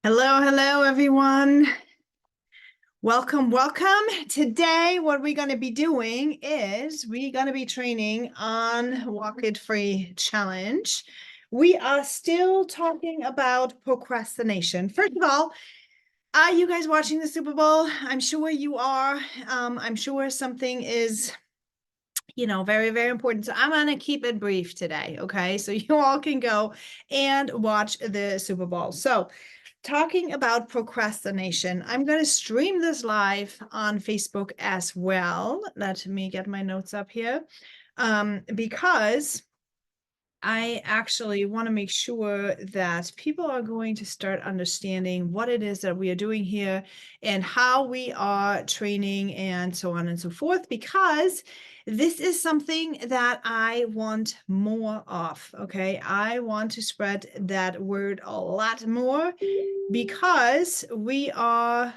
Hello, hello, everyone. Welcome, welcome. Today, what we're going to be doing is we're going to be training on Walk It Free Challenge. We are still talking about procrastination. First of all, are you guys watching the Super Bowl? I'm sure you are. I'm sure something is very, very important. So I'm going to keep it brief today. Okay. So you all can go and watch the Super Bowl. So talking about procrastination, I'm going to stream this live on Facebook as well. Let me get my notes up here because I actually want to make sure that people are going to start understanding what it is that we are doing here and how we are training and so on and so forth, because this is something that I want more of. Okay. I want to spread that word a lot more because we are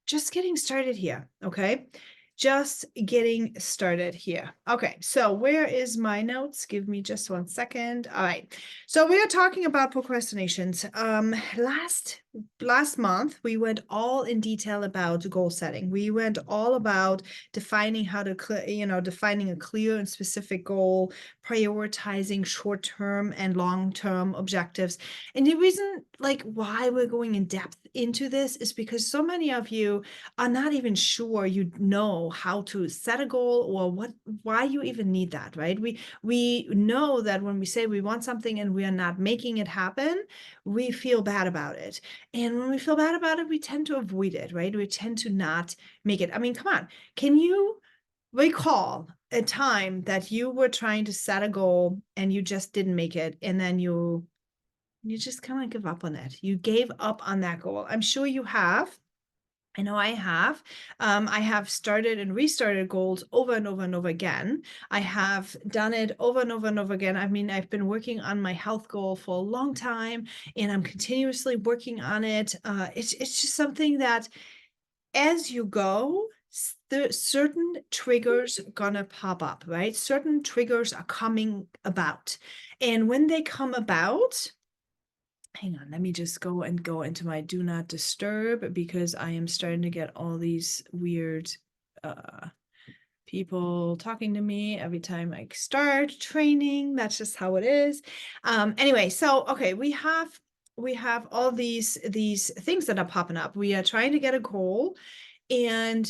just getting started here. Okay. Just getting started here. Okay, so where is my notes? Give me just 1 second. All right, so we are talking about procrastinations. Last month we went all in detail about goal setting. We went all about defining how to defining a clear and specific goal, prioritizing short-term and long-term objectives. And the reason why we're going in depth into this is because so many of you are not even sure you know how to set a goal or why you even need that, right? We know that when we say we want something and we are not making it happen, we feel bad about it. And when we feel bad about it, we tend to avoid it, right? We tend to not make it. I mean, come on. Can you recall a time that you were trying to set a goal and you just didn't make it, and then you just kind of give up on it? You gave up on that goal. I'm sure you have. I know I have. I have started and restarted goals over and over and over again. I have done it over and over and over again. I mean, I've been working on my health goal for a long time, and I'm continuously working on it. It's just something that, as you go, certain triggers are gonna pop up, right? Certain triggers are coming about, and when they come about, hang on, let me just go into my do not disturb, because I am starting to get all these weird people talking to me every time I start training. That's just how it is. Anyway, so okay, we have all these things that are popping up. We are trying to get a goal, and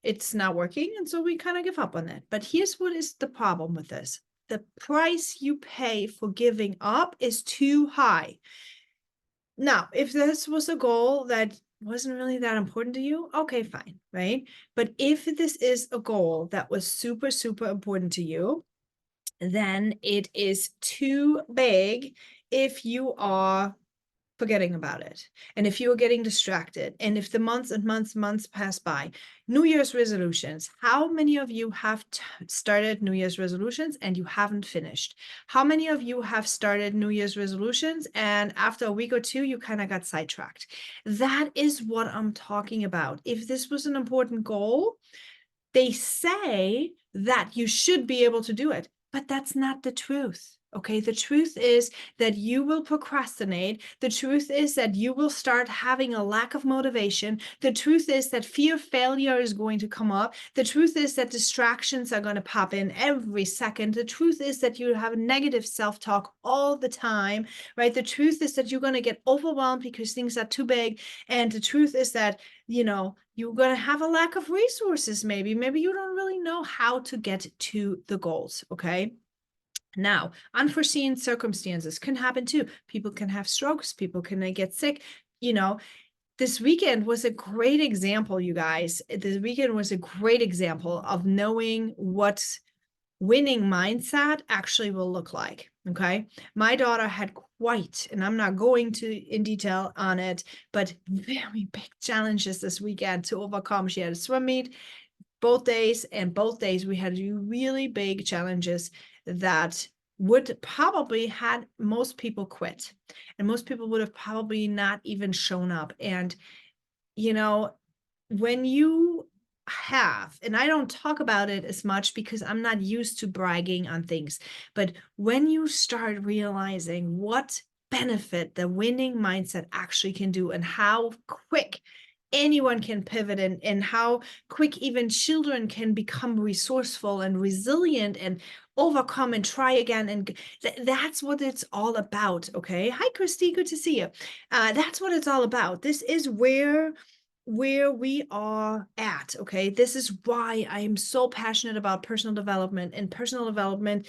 it's not working, and so we kind of give up on it. But here's what is the problem with this: the price you pay for giving up is too high. Now, if this was a goal that wasn't really that important to you, okay, fine, right? But if this is a goal that was super, super important to you, then it is too big if you are forgetting about it. And if you are getting distracted, and if the months and months pass by. New Year's resolutions. How many of you have started New Year's resolutions and you haven't finished? How many of you have started New Year's resolutions and after a week or two, you kind of got sidetracked? That is what I'm talking about. If this was an important goal, they say that you should be able to do it, but that's not the truth. Okay, the truth is that you will procrastinate. The truth is that you will start having a lack of motivation. The truth is that fear of failure is going to come up. The truth is that distractions are going to pop in every second. The truth is that you have negative self-talk all the time, right? The truth is that you're going to get overwhelmed because things are too big. And the truth is that, you're going to have a lack of resources. Maybe you don't really know how to get to the goals. Okay. Now, unforeseen circumstances can happen too. People can have strokes. People can get sick. This weekend was a great example, you guys. This weekend was a great example of knowing what winning mindset actually will look like. Okay. My daughter had quite, and I'm not going to in detail on it, but very big challenges this weekend to overcome. She had a swim meet both days, and both days we had really big challenges that would probably had most people quit, and most people would have probably not even shown up. And when you have, and I don't talk about it as much because I'm not used to bragging on things, but when you start realizing what benefit the winning mindset actually can do, and how quick anyone can pivot, and how quick even children can become resourceful and resilient and overcome and try again. And that's what it's all about. Okay. Hi, Christy. Good to see you. That's what it's all about. This is where we are at. Okay. This is why I am so passionate about personal development, and personal development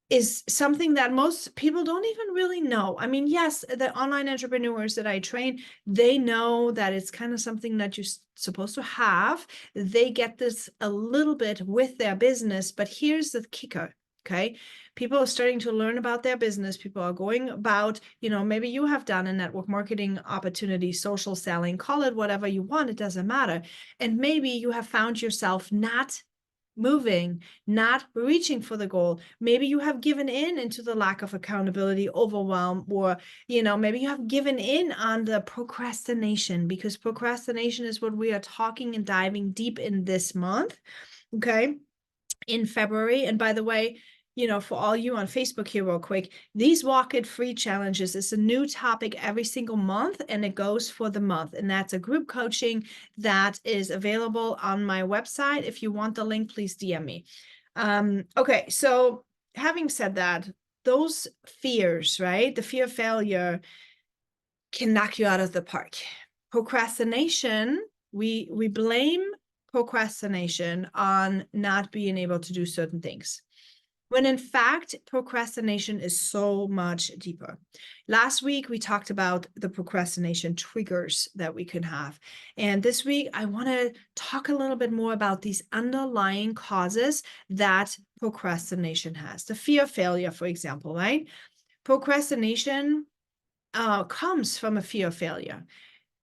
is something that most people don't even really know. I mean, yes, the online entrepreneurs that I train, they know that it's kind of something that you're supposed to have. They get this a little bit with their business, but here's the kicker. Okay. People are starting to learn about their business. People are going about, maybe you have done a network marketing opportunity, social selling, call it whatever you want. It doesn't matter. And maybe you have found yourself not moving, not reaching for the goal. Maybe you have given in into the lack of accountability, overwhelm, or, maybe you have given in on the procrastination, because procrastination is what we are talking and diving deep in this month. Okay. In February. And by the way, for all you on Facebook here real quick, these Walk It Free challenges is a new topic every single month, and it goes for the month. And that's a group coaching that is available on my website. If you want the link, please DM me. Okay, so having said that, those fears, right? The fear of failure can knock you out of the park. Procrastination, we blame procrastination on not being able to do certain things, when in fact, procrastination is so much deeper. Last week, we talked about the procrastination triggers that we can have. And this week, I want to talk a little bit more about these underlying causes that procrastination has. The fear of failure, for example, right? Procrastination comes from a fear of failure.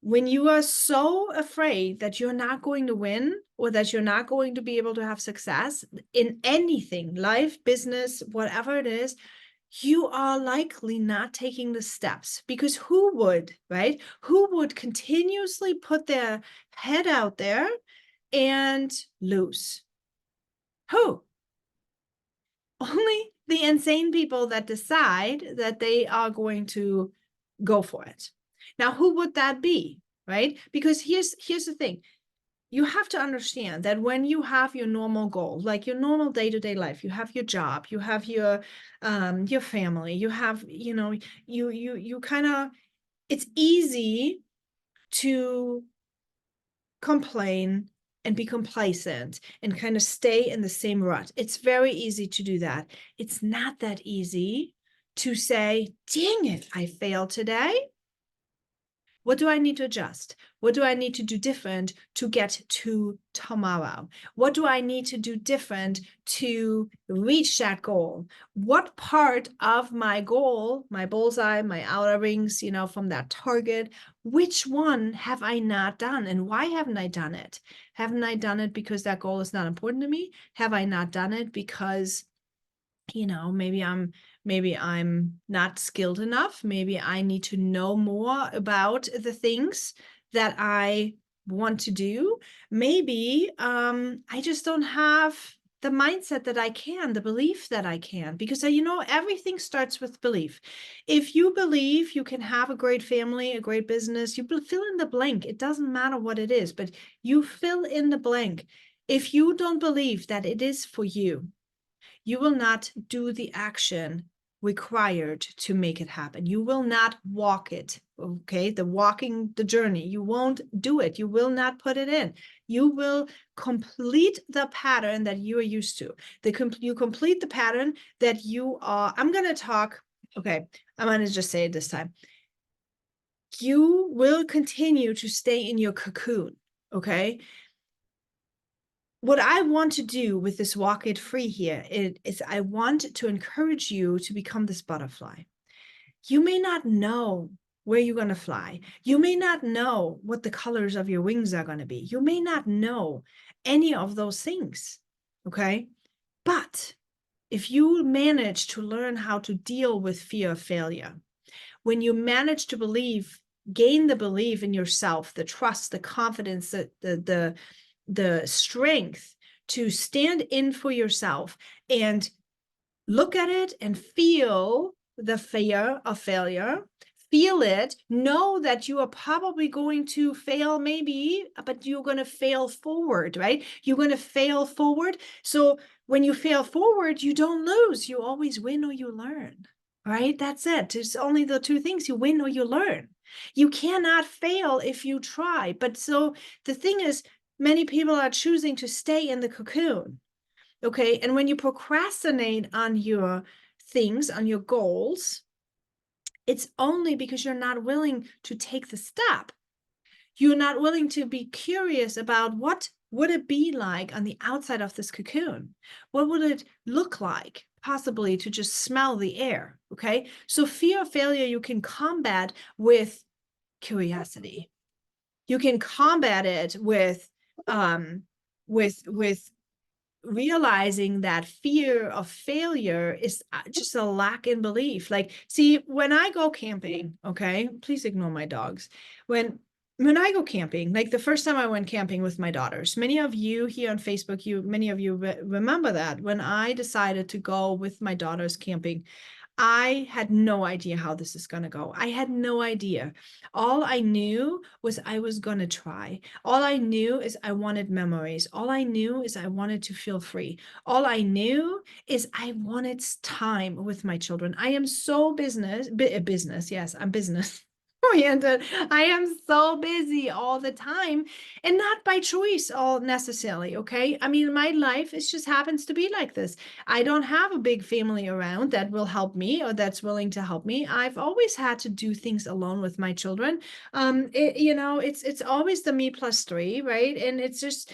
When you are so afraid that you're not going to win, or that you're not going to be able to have success in anything, life, business, whatever it is, you are likely not taking the steps. Because who would, right? Who would continuously put their head out there and lose? Who? Only the insane people that decide that they are going to go for it. Now, who would that be, right? Because here's the thing. You have to understand that when you have your normal goal, like your normal day-to-day life, you have your job, you have your family, you have, you kind of, it's easy to complain and be complacent and kind of stay in the same rut. It's very easy to do that. It's not that easy to say, dang it, I failed today. What do I need to adjust? What do I need to do different to get to tomorrow? What do I need to do different to reach that goal? What part of my goal, my bullseye, my outer rings, from that target, which one have I not done? And why haven't I done it? Haven't I done it because that goal is not important to me? Have I not done it because maybe I'm not skilled enough. Maybe I need to know more about the things that I want to do. Maybe I just don't have the mindset that I can, the belief that I can, because everything starts with belief. If you believe you can have a great family, a great business, you fill in the blank. It doesn't matter what it is, but you fill in the blank. If you don't believe that it is for you, you will not do the action required to make it happen. You will not walk it, okay? The journey, you won't do it. You will not put it in. You will complete the pattern that you are used to. You complete the pattern that you are, I'm going to just say it this time. You will continue to stay in your cocoon, okay? What I want to do with this Walk It Free here is I want to encourage you to become this butterfly. You may not know where you're going to fly. You may not know what the colors of your wings are going to be. You may not know any of those things, okay? But if you manage to learn how to deal with fear of failure, when you manage to gain the belief in yourself, the trust, the confidence, the strength to stand in for yourself and look at it and feel the fear of failure. Feel it, know that you are probably going to fail maybe, but you're going to fail forward, right? You're going to fail forward. So when you fail forward, you don't lose. You always win or you learn, right? That's it. It's only the two things: you win or you learn. You cannot fail if you try. But so the thing is, many people are choosing to stay in the cocoon. Okay. And when you procrastinate on your things, on your goals, it's only because you're not willing to take the step. You're not willing to be curious about what would it be like on the outside of this cocoon? What would it look like, possibly, to just smell the air? Okay. So fear of failure, you can combat with curiosity. You can combat it with realizing that fear of failure is just a lack in belief. Like, see, when I go camping, okay, please ignore my dogs. When I go camping, like the first time I went camping with my daughters, many of you here on Facebook, many of you remember that when I decided to go with my daughters camping, I had no idea how this is going to go. I had no idea. All I knew was I was going to try. All I knew is I wanted memories. All I knew is I wanted to feel free. All I knew is I wanted time with my children. I am so business. Yes, I'm business oriented. I am so busy all the time, and not by choice all necessarily. Okay. I mean, my life is just happens to be like this. I don't have a big family around that will help me or that's willing to help me. I've always had to do things alone with my children. It's always the me plus three, right? And it's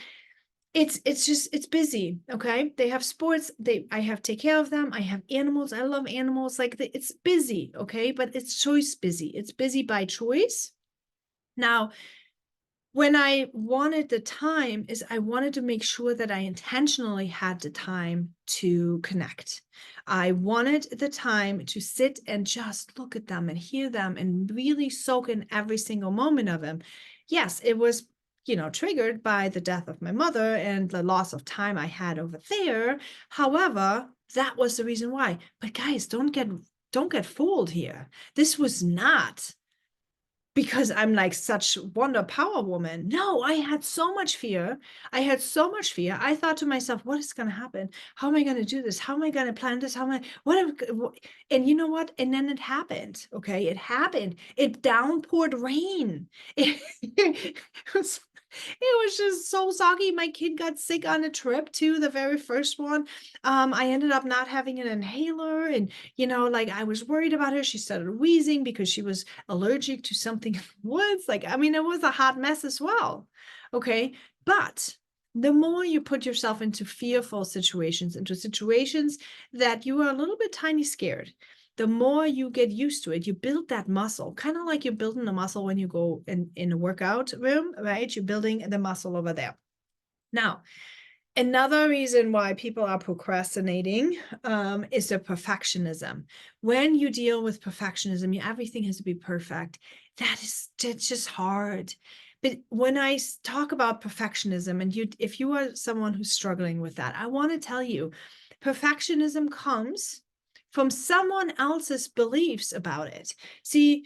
busy. Okay. They have sports. I have to take care of them. I have animals. I love animals. Like it's busy. Okay. But it's choice busy. It's busy by choice. Now, when I wanted the time is I wanted to make sure that I intentionally had the time to connect. I wanted the time to sit and just look at them and hear them and really soak in every single moment of them. Yes, it was, triggered by the death of my mother and the loss of time I had over there. However, that was the reason why. But guys, don't get fooled here. This was not because I'm like such wonder power woman. No, I had so much fear. I had so much fear. I thought to myself, what is going to happen? How am I going to do this? How am I going to plan this? And you know what? And then it happened. Okay. It happened. It downpoured rain. It was it was just so soggy. My kid got sick on a trip too, the very first one. I ended up not having an inhaler, and like I was worried about her. She started wheezing because she was allergic to something in the woods. Like, I mean, it was a hot mess as well. Okay. But the more you put yourself into fearful situations, into situations that you are a little bit tiny scared, the more you get used to it, you build that muscle, kind of like you're building a muscle when you go in a workout room, right? You're building the muscle over there. Now, another reason why people are procrastinating is the perfectionism. When you deal with perfectionism, everything has to be perfect. That's just hard. But when I talk about perfectionism, and if you are someone who's struggling with that, I want to tell you, perfectionism comes from someone else's beliefs about it. See,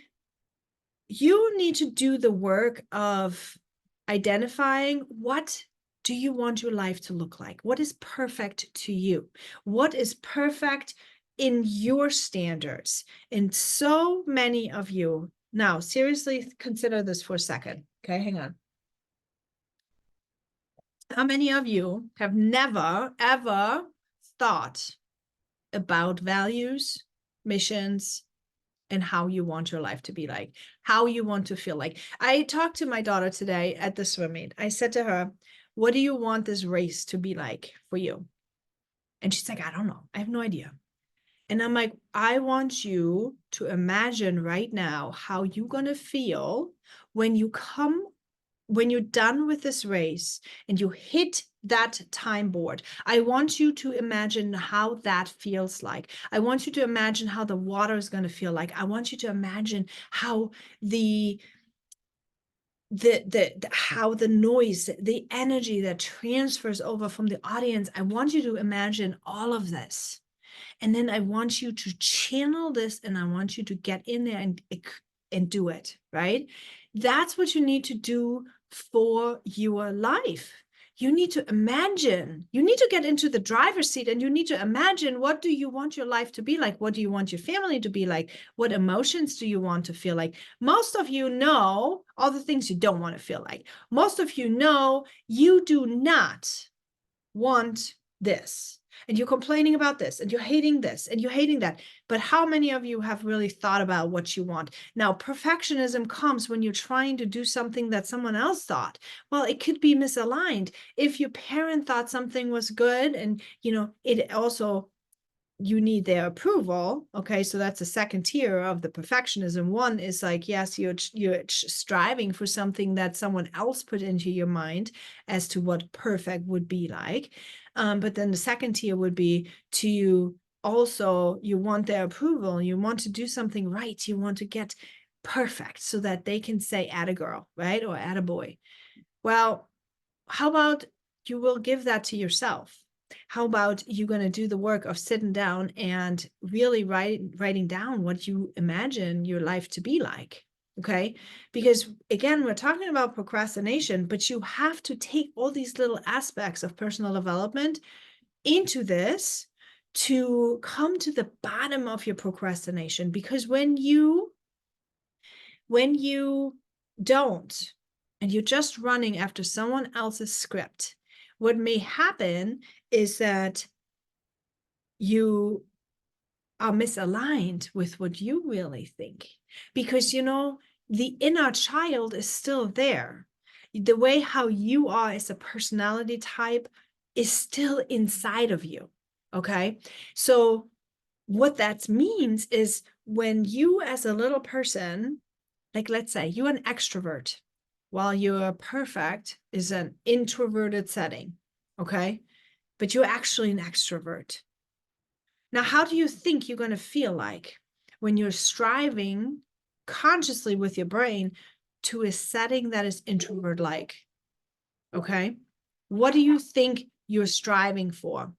you need to do the work of identifying what do you want your life to look like? What is perfect to you? What is perfect in your standards? And so many of you, now seriously consider this for a second. Okay, hang on. How many of you have never, ever thought about values, missions, and how you want your life to be like, how you want to feel like? I talked to my daughter today at the swim meet. I said to her, what do you want this race to be like for you? And she's like, I don't know. I have no idea. And I'm like, I want you to imagine right now how you're going to feel when you're done with this race and you hit that time board. I want you to imagine how that feels like. I want you to imagine how the water is going to feel like. I want you to imagine how how the noise, the energy that transfers over from the audience. I want you to imagine all of this. And then I want you to channel this, and I want you to get in there and do it, right? That's what you need to do for your life. You need to imagine, you need to get into the driver's seat, and you need to imagine, what do you want your life to be like? What do you want your family to be like? What emotions do you want to feel like? Most of you know all the things you don't want to feel like. Most of you know you do not want this, and you're complaining about this, and you're hating this, and you're hating that. But how many of you have really thought about what you want? Now, perfectionism comes when you're trying to do something that someone else thought. Well, it could be misaligned. If your parent thought something was good, and it also, you need their approval. Okay, so that's a second tier of the perfectionism. One is like, yes, you're striving for something that someone else put into your mind as to what perfect would be like. But then the second tier would be to also, you want their approval, you want to do something right, you want to get perfect so that they can say atta girl, right? Or atta boy. Well, how about you will give that to yourself? How about you're going to do the work of sitting down and really writing down what you imagine your life to be like? Okay. Because again, we're talking about procrastination, but you have to take all these little aspects of personal development into this to come to the bottom of your procrastination. Because when you don't, and you're just running after someone else's script, what may happen is that you are misaligned with what you really think. Because, the inner child is still there. The way how you are as a personality type is still inside of you. Okay. So what that means is, when you as a little person, like let's say you're an extrovert, while your perfect is an introverted setting, okay? But you're actually an extrovert. Now, how do you think you're going to feel like when you're striving consciously with your brain to a setting that is introvert-like? Okay? What do you think you're striving for?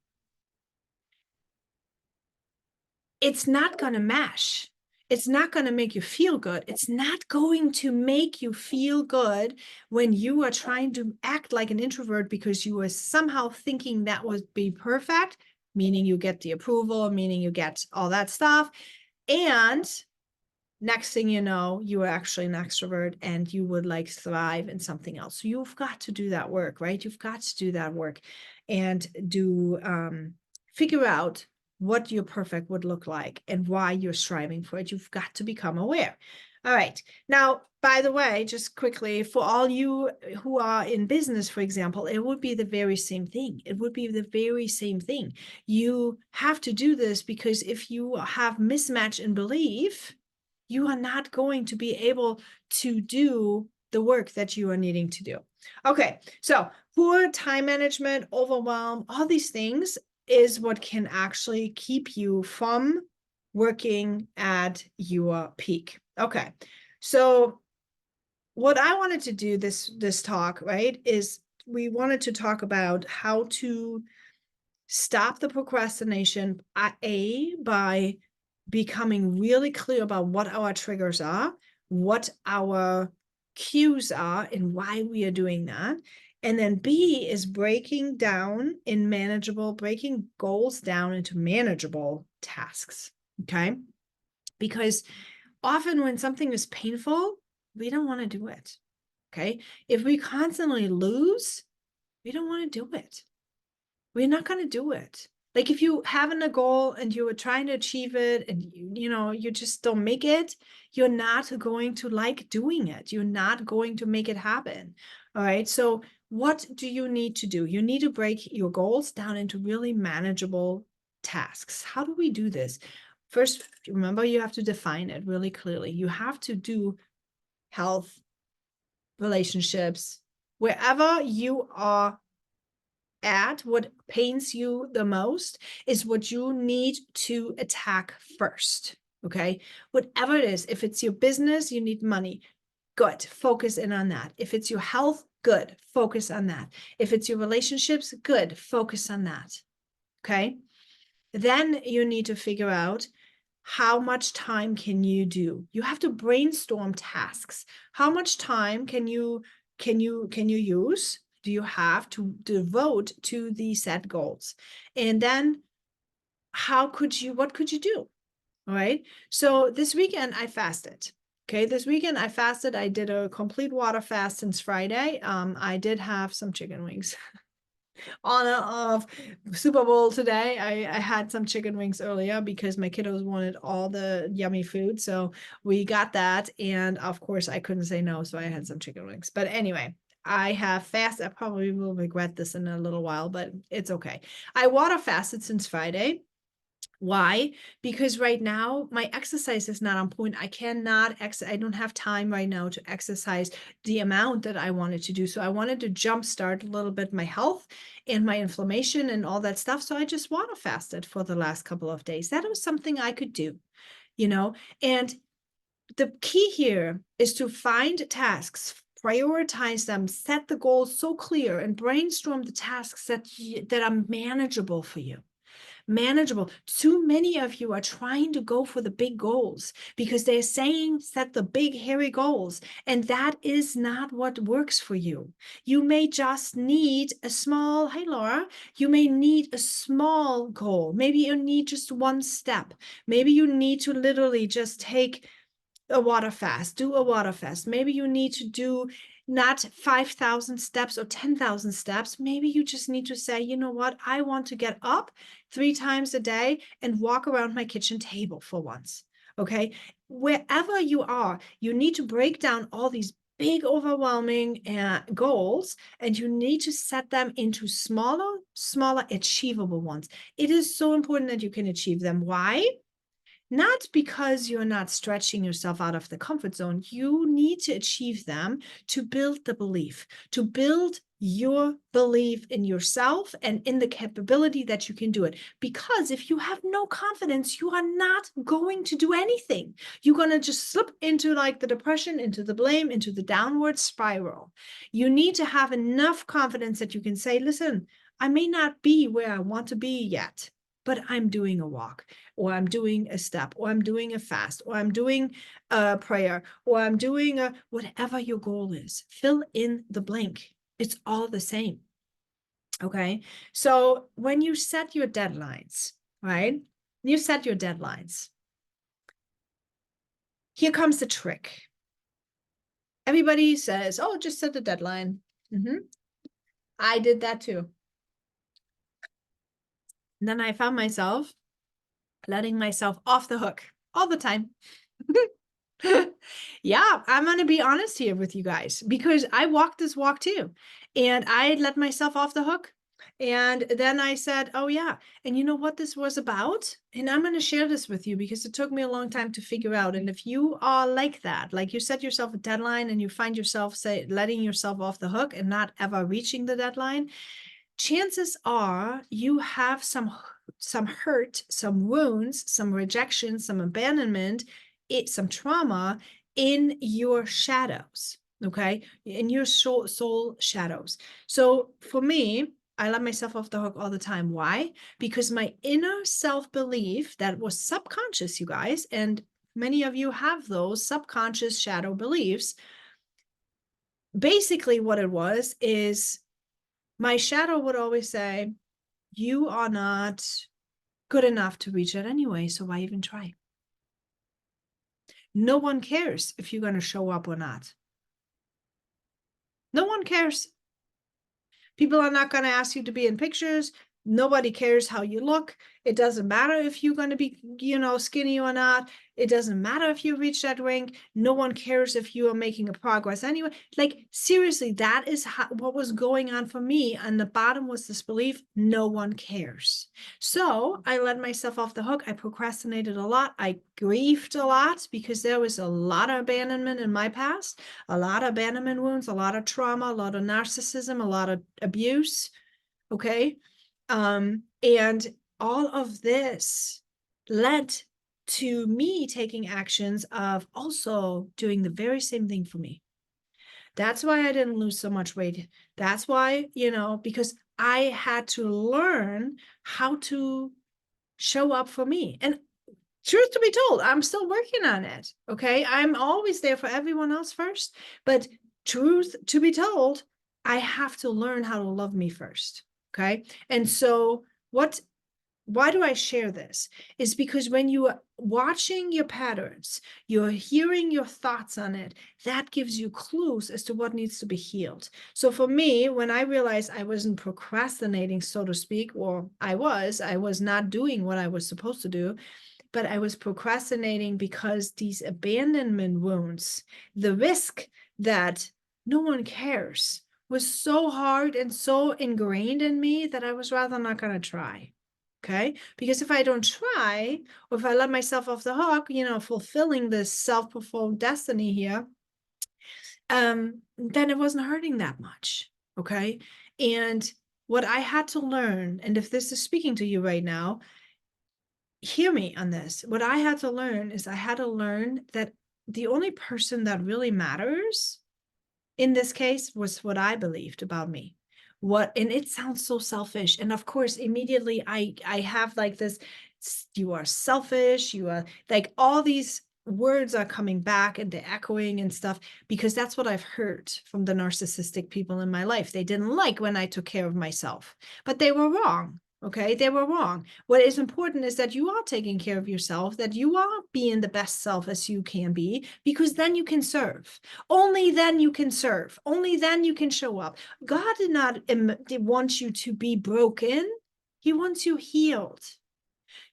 It's not going to mesh. It's not going to make you feel good. It's not going to make you feel good when you are trying to act like an introvert because you are somehow thinking that would be perfect, meaning you get the approval, meaning you get all that stuff. And next thing you know, you are actually an extrovert and you would like thrive in something else. So you've got to do that work, right? You've got to do that work and figure out what your perfect would look like and why you're striving for it. You've got to become aware. All right. Now, by the way, just quickly, for all you who are in business, for example, it would be the very same thing. It would be the very same thing. You have to do this because if you have mismatch in belief, you are not going to be able to do the work that you are needing to do. Okay, so poor time management, overwhelm, all these things is what can actually keep you from working at your peak. Okay, so what I wanted to do this talk, right, is we wanted to talk about how to stop the procrastination, by becoming really clear about what our triggers are, what our cues are, and why we are doing that. And then B is breaking goals down into manageable tasks. Okay. Because often when something is painful, we don't want to do it. Okay. If we constantly lose, we don't want to do it. We're not going to do it. Like if you having a goal and you are trying to achieve it and you just don't make it, you're not going to like doing it. You're not going to make it happen. All right. So what do you need to do? You need to break your goals down into really manageable tasks. How do we do this? First, remember, you have to define it really clearly. You have to do health, relationships, wherever you are at, what pains you the most is what you need to attack first. Okay. Whatever it is, if it's your business, you need money. Good. Focus in on that. If it's your health, good. Focus on that. If it's your relationships, good. Focus on that. Okay. Then you need to figure out how much time can you do. You have to brainstorm tasks. How much time can you use? Do you have to devote to the set goals? And then what could you do? All right. So this weekend I fasted. Okay, this weekend I fasted. I did a complete water fast since Friday. I did have some chicken wings on of Super Bowl today. I had some chicken wings earlier because my kiddos wanted all the yummy food. So we got that. And of course, I couldn't say no. So I had some chicken wings. But anyway, I have fast. I probably will regret this in a little while, but it's okay. I water fasted since Friday. Why? Because right now my exercise is not on point. I cannot I don't have time right now to exercise the amount that I wanted to do. So I wanted to jumpstart a little bit my health and my inflammation and all that stuff. So I just water fasted for the last couple of days. That was something I could do, you know, and the key here is to find tasks, prioritize them, set the goals so clear, and brainstorm the tasks that are manageable for you. Manageable. Too many of you are trying to go for the big goals because they're saying set the big, hairy goals. And that is not what works for you. You may just need a small, hey, Laura, you may need a small goal. Maybe you need just one step. Maybe you need to literally just take a water fast, do a water fast. Maybe you need to do not 5,000 steps or 10,000 steps. Maybe you just need to say, you know what? I want to get up 3 times a day and walk around my kitchen table for once. Okay. Wherever you are, you need to break down all these big, overwhelming goals, and you need to set them into smaller, achievable ones. It is so important that you can achieve them. Why? Not because you're not stretching yourself out of the comfort zone. You need to achieve them to build the belief, to build your belief in yourself and in the capability that you can do it. Because if you have no confidence, you are not going to do anything. You're going to just slip into like the depression, into the blame, into the downward spiral. You need to have enough confidence that you can say, listen, I may not be where I want to be yet, but I'm doing a walk, or I'm doing a step, or I'm doing a fast, or I'm doing a prayer, or I'm doing a whatever your goal is. Fill in the blank. It's all the same. Okay. So when you set your deadlines, right? You set your deadlines. Here comes the trick. Everybody says, oh, just set the deadline. I did that too. And then I found myself letting myself off the hook all the time. Yeah, I'm going to be honest here with you guys because I walked this walk too. And I let myself off the hook. And then I said, oh, yeah. And you know what this was about? And I'm going to share this with you because it took me a long time to figure out. And if you are like that, like you set yourself a deadline and you find yourself, say, letting yourself off the hook and not ever reaching the deadline, chances are you have some hurt, some wounds, some rejection, some abandonment, some trauma in your shadows, okay? In your soul shadows. So for me, I let myself off the hook all the time. Why? Because my inner self-belief that was subconscious, you guys, and many of you have those subconscious shadow beliefs. Basically, what it was is my shadow would always say, you are not good enough to reach it anyway, so why even try? No one cares if you're going to show up or not. No one cares. People are not going to ask you to be in pictures. Nobody cares how you look. It doesn't matter if you're going to be, skinny or not. It doesn't matter if you reach that rank. No one cares if you are making a progress anyway. Like, seriously, that is what was going on for me. And the bottom was this belief, no one cares. So I let myself off the hook. I procrastinated a lot. I grieved a lot because there was a lot of abandonment in my past, a lot of abandonment wounds, a lot of trauma, a lot of narcissism, a lot of abuse. Okay. And all of this led to me taking actions of also doing the very same thing for me. That's why I didn't lose so much weight. That's why, because I had to learn how to show up for me. And truth to be told, I'm still working on it. Okay. I'm always there for everyone else first. But truth to be told, I have to learn how to love me first. Okay. And so, why do I share this? Is because when you are watching your patterns, you're hearing your thoughts on it, that gives you clues as to what needs to be healed. So for me, when I realized I wasn't procrastinating, so to speak, or I was not doing what I was supposed to do, but I was procrastinating because these abandonment wounds, the risk that no one cares, was so hard and so ingrained in me that I was rather not going to try. Okay. Because if I don't try, or if I let myself off the hook, fulfilling this self-fulfilled destiny here, then it wasn't hurting that much. Okay. And what I had to learn, and if this is speaking to you right now, hear me on this. What I had to learn is I had to learn that the only person that really matters in this case was what I believed about me. And it sounds so selfish. And of course, immediately I have like this, you are selfish, you are like, all these words are coming back and they're echoing and stuff, because that's what I've heard from the narcissistic people in my life. They didn't like when I took care of myself, but they were wrong. Okay, they were wrong. What is important is that you are taking care of yourself, that you are being the best self as you can be, because then you can serve. Only then you can serve. Only then you can show up. God did not want you to be broken. He wants you healed.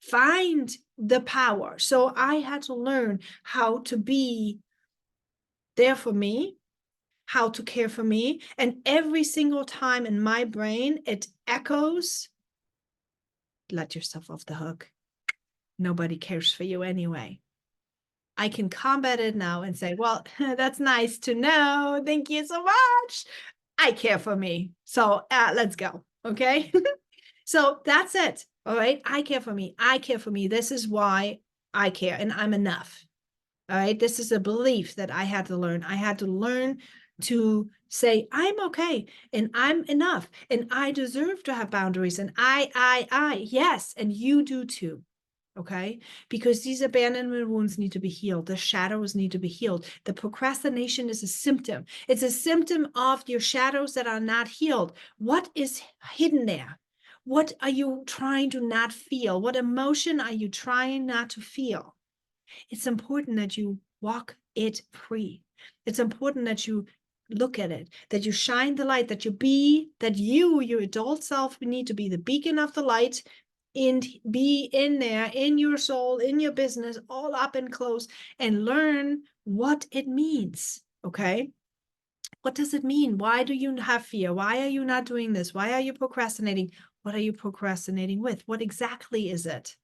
Find the power. So I had to learn how to be there for me, how to care for me. And every single time in my brain, it echoes, let yourself off the hook. Nobody cares for you anyway. I can combat it now and say, well, that's nice to know. Thank you so much. I care for me. So let's go. Okay. So that's it. All right. I care for me. I care for me. This is why I care, and I'm enough. All right. This is a belief that I had to learn. I had to learn to say, I'm okay and I'm enough and I deserve to have boundaries. And yes. And you do too. Okay. Because these abandonment wounds need to be healed. The shadows need to be healed. The procrastination is a symptom. It's a symptom of your shadows that are not healed. What is hidden there? What are you trying to not feel? What emotion are you trying not to feel? It's important that you walk it free. It's important that you look at it, that you shine the light, that your adult self, need to be the beacon of the light and be in there, in your soul, in your business, all up and close, and learn what it means. Okay. What does it mean? Why do you have fear? Why are you not doing this? Why are you procrastinating? What are you procrastinating with? What exactly is it?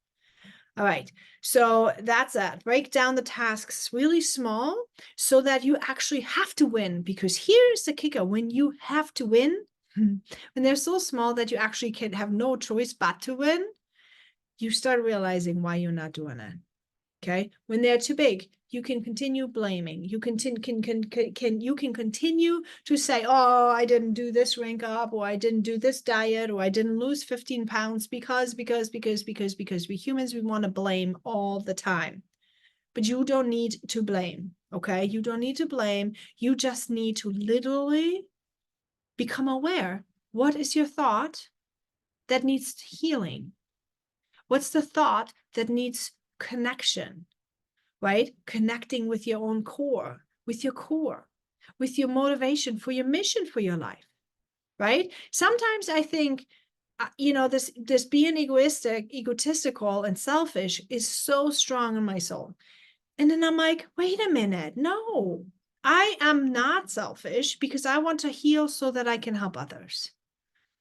All right, so that's it. Break down the tasks really small so that you actually have to win. Because here's the kicker: when you have to win, when they're so small that you actually can have no choice but to win, you start realizing why you're not doing it. Okay, when they're too big, you can continue blaming. You can continue to say, "Oh, I didn't do this rank up, or I didn't do this diet, or I didn't lose 15 pounds because we humans, we want to blame all the time." But you don't need to blame. Okay, you don't need to blame. You just need to literally become aware. What is your thought that needs healing? What's the thought that needs connection? Right? Connecting with your own core, with your motivation for your mission for your life, right? Sometimes I think, this being egotistical and selfish is so strong in my soul. And then I'm like, wait a minute, no, I am not selfish because I want to heal so that I can help others.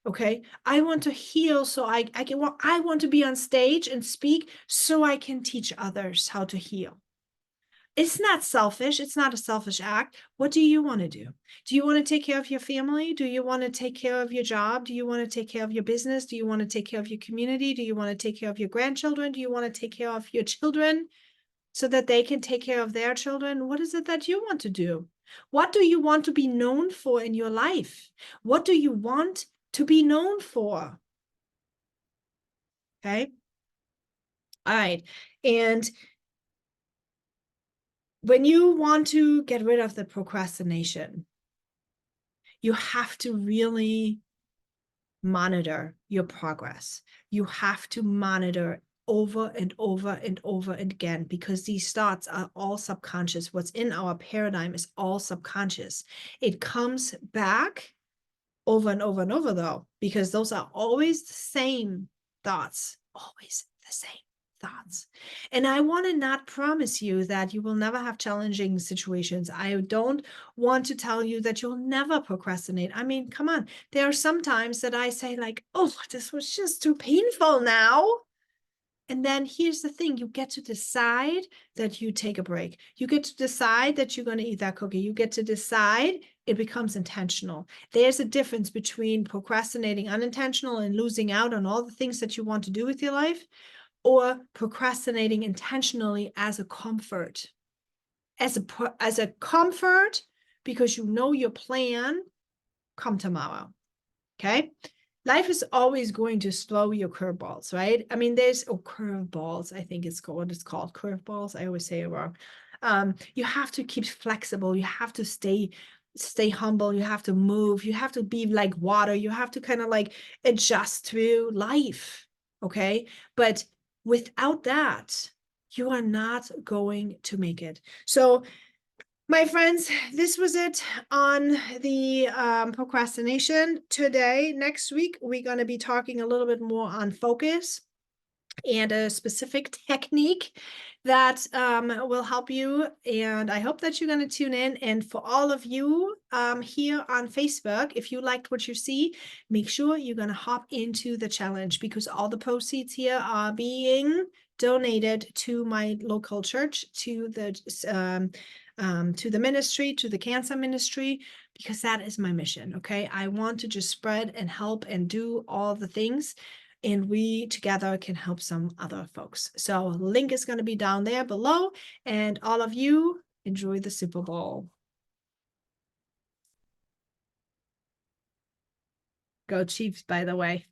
Okay. I want to heal so I want to be on stage and speak so I can teach others how to heal. It's not selfish. It's not a selfish act. What do you want to do? Do you want to take care of your family? Do you want to take care of your job? Do you want to take care of your business? Do you want to take care of your community? Do you want to take care of your grandchildren? Do you want to take care of your children so that they can take care of their children? What is it that you want to do? What do you want to be known for in your life? What do you want to be known for? Okay. All right. And when you want to get rid of the procrastination, you have to really monitor your progress. You have to monitor over and over and over and again, because these thoughts are all subconscious. What's in our paradigm is all subconscious. It comes back over and over and over, though, because those are always the same thoughts, always the same thoughts. And I want to not promise you that you will never have challenging situations. I don't want to tell you that you'll never procrastinate. I mean, come on. There are some times that I say, like, oh, this was just too painful now. And then here's the thing, you get to decide that you take a break. You get to decide that you're going to eat that cookie. You get to decide, it becomes intentional. There's a difference between procrastinating unintentional and losing out on all the things that you want to do with your life, or procrastinating intentionally as a comfort. As a comfort, because you know your plan, come tomorrow. Okay. Life is always going to throw your curveballs, right? I mean, there's curveballs. I think it's called, what it's called, curveballs. I always say it wrong. You have to keep flexible. You have to stay humble. You have to move. You have to be like water. You have to kind of like adjust to life. Okay. But without that, you are not going to make it. So my friends, this was it on the procrastination today. Next week, we're going to be talking a little bit more on focus and a specific technique that will help you. And I hope that you're going to tune in. And for all of you here on Facebook, if you liked what you see, make sure you're going to hop into the challenge, because all the proceeds here are being donated to my local church, to the ministry, to the cancer ministry, because that is my mission. Okay. I want to just spread and help and do all the things, and we together can help some other folks. So link is going to be down there below, and all of you enjoy the Super Bowl. Go Chiefs, by the way.